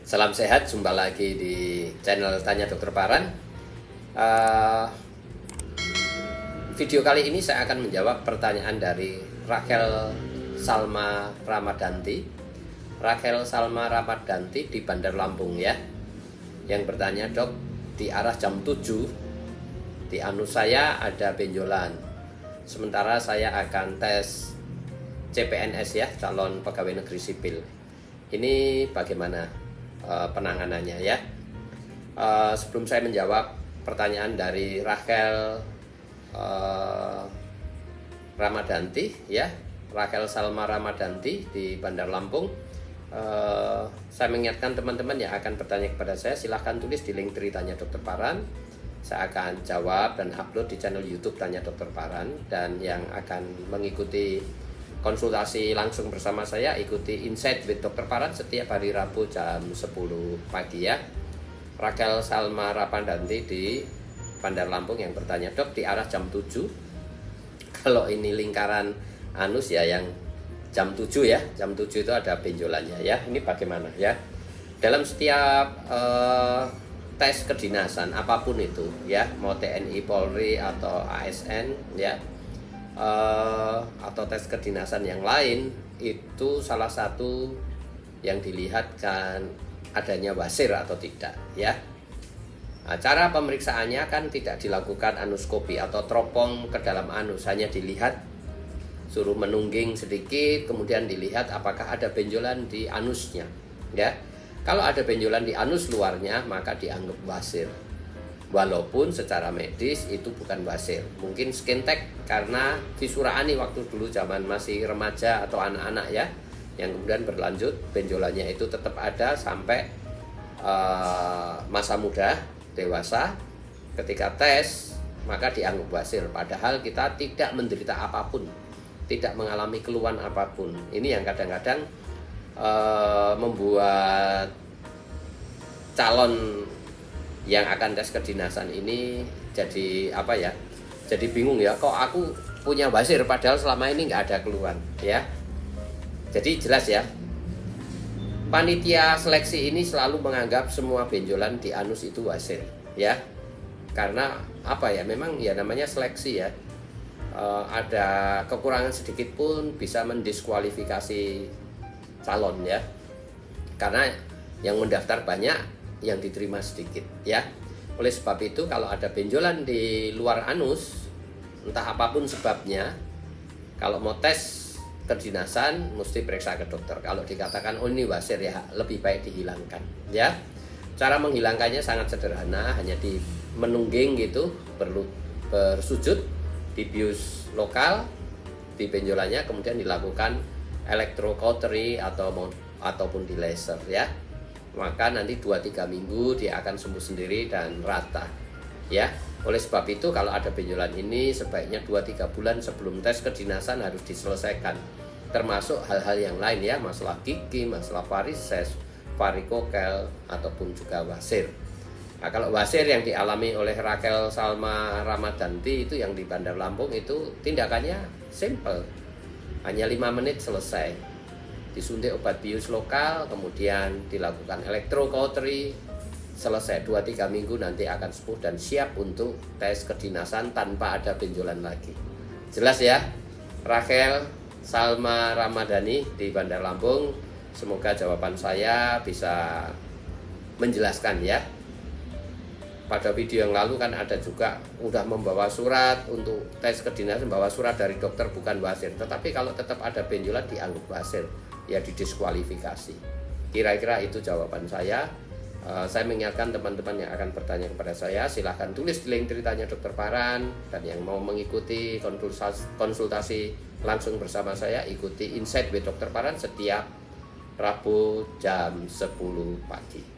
Salam sehat, jumpa lagi di channel Tanya Dokter Paran. Video kali ini saya akan menjawab pertanyaan dari Rachel Salma Ramadanti. Rachel Salma Ramadanti di Bandar Lampung ya. Yang bertanya, dok, di arah jam 7 di anus saya ada benjolan. Sementara saya akan tes CPNS ya, calon pegawai negeri sipil. Ini bagaimana penanganannya ya? Sebelum saya menjawab pertanyaan dari Rachel Ramadanti ya, Rachel Salma Ramadanti di Bandar Lampung, saya mengingatkan teman-teman yang akan bertanya kepada saya, silahkan tulis di link Tanya Dokter Paran. Saya akan jawab dan upload di channel YouTube Tanya Dokter Paran. Dan yang akan mengikuti konsultasi langsung bersama saya, ikuti Insight with Dokter Paran setiap hari Rabu jam 10 pagi ya. Rachel Salma Ramadanti di Bandar Lampung yang bertanya, dok, di arah jam 7, kalau ini lingkaran anus ya, yang jam 7 ya, jam 7 itu ada benjolannya ya, ini bagaimana ya. Dalam setiap tes kedinasan apapun itu ya, mau TNI, Polri atau ASN ya, atau tes kedinasan yang lain, itu salah satu yang dilihat kan adanya wasir atau tidak ya. Nah, cara pemeriksaannya kan tidak dilakukan anuskopi atau teropong ke dalam anus, hanya dilihat, suruh menungging sedikit, kemudian dilihat apakah ada benjolan di anusnya ya. Kalau ada benjolan di anus luarnya, maka dianggap wasir. Walaupun secara medis itu bukan wasir, mungkin skintek karena visura ani waktu dulu zaman masih remaja atau anak-anak ya, yang kemudian berlanjut benjolannya itu tetap ada sampai masa muda, dewasa. Ketika tes maka dianggap wasir, padahal kita tidak menderita apapun, tidak mengalami keluhan apapun. Ini yang kadang-kadang membuat calon yang akan tes kedinasan ini jadi apa ya, jadi bingung ya, kok aku punya wasir padahal selama ini nggak ada keluhan ya. Jadi jelas ya, panitia seleksi ini selalu menganggap semua benjolan di anus itu wasir ya, karena apa ya, memang ya namanya seleksi ya, ada kekurangan sedikit pun bisa mendiskualifikasi calon ya, karena yang mendaftar banyak, yang diterima sedikit ya. Oleh sebab itu, kalau ada benjolan di luar anus, entah apapun sebabnya, kalau mau tes kedinasan mesti periksa ke dokter. Kalau dikatakan oh ini wasir ya, lebih baik dihilangkan ya. Cara menghilangkannya sangat sederhana, hanya di menungging gitu, perlu bersujud, dibius lokal di benjolannya, kemudian dilakukan electrocautery ataupun di laser ya. Maka nanti 2-3 minggu dia akan sembuh sendiri dan rata ya. Oleh sebab itu, kalau ada benjolan ini sebaiknya 2-3 bulan sebelum tes kedinasan harus diselesaikan, termasuk hal-hal yang lain ya, masalah gigi, masalah varises, varikokel, ataupun juga wasir. Nah, kalau wasir yang dialami oleh Rachel Salma Ramadanti itu yang di Bandar Lampung, itu tindakannya simple, hanya 5 menit selesai. Disuntik obat bius lokal, kemudian dilakukan electrocautery, selesai 2-3 minggu nanti akan sembuh dan siap untuk tes kedinasan tanpa ada benjolan lagi. Jelas ya, Rachel Salma Ramadhani di Bandar Lampung. Semoga jawaban saya bisa menjelaskan ya. Pada video yang lalu kan ada juga udah membawa surat untuk tes kedinasan, membawa surat dari dokter bukan wasir, tetapi kalau tetap ada benjolan dianggap wasir, ya didiskualifikasi. Kira-kira itu jawaban saya. Saya mengingatkan teman-teman yang akan bertanya kepada saya, silahkan tulis di link Tanya Dokter Paran. Dan yang mau mengikuti konsultasi langsung bersama saya, ikuti Insight with Dokter Paran setiap Rabu jam 10 pagi.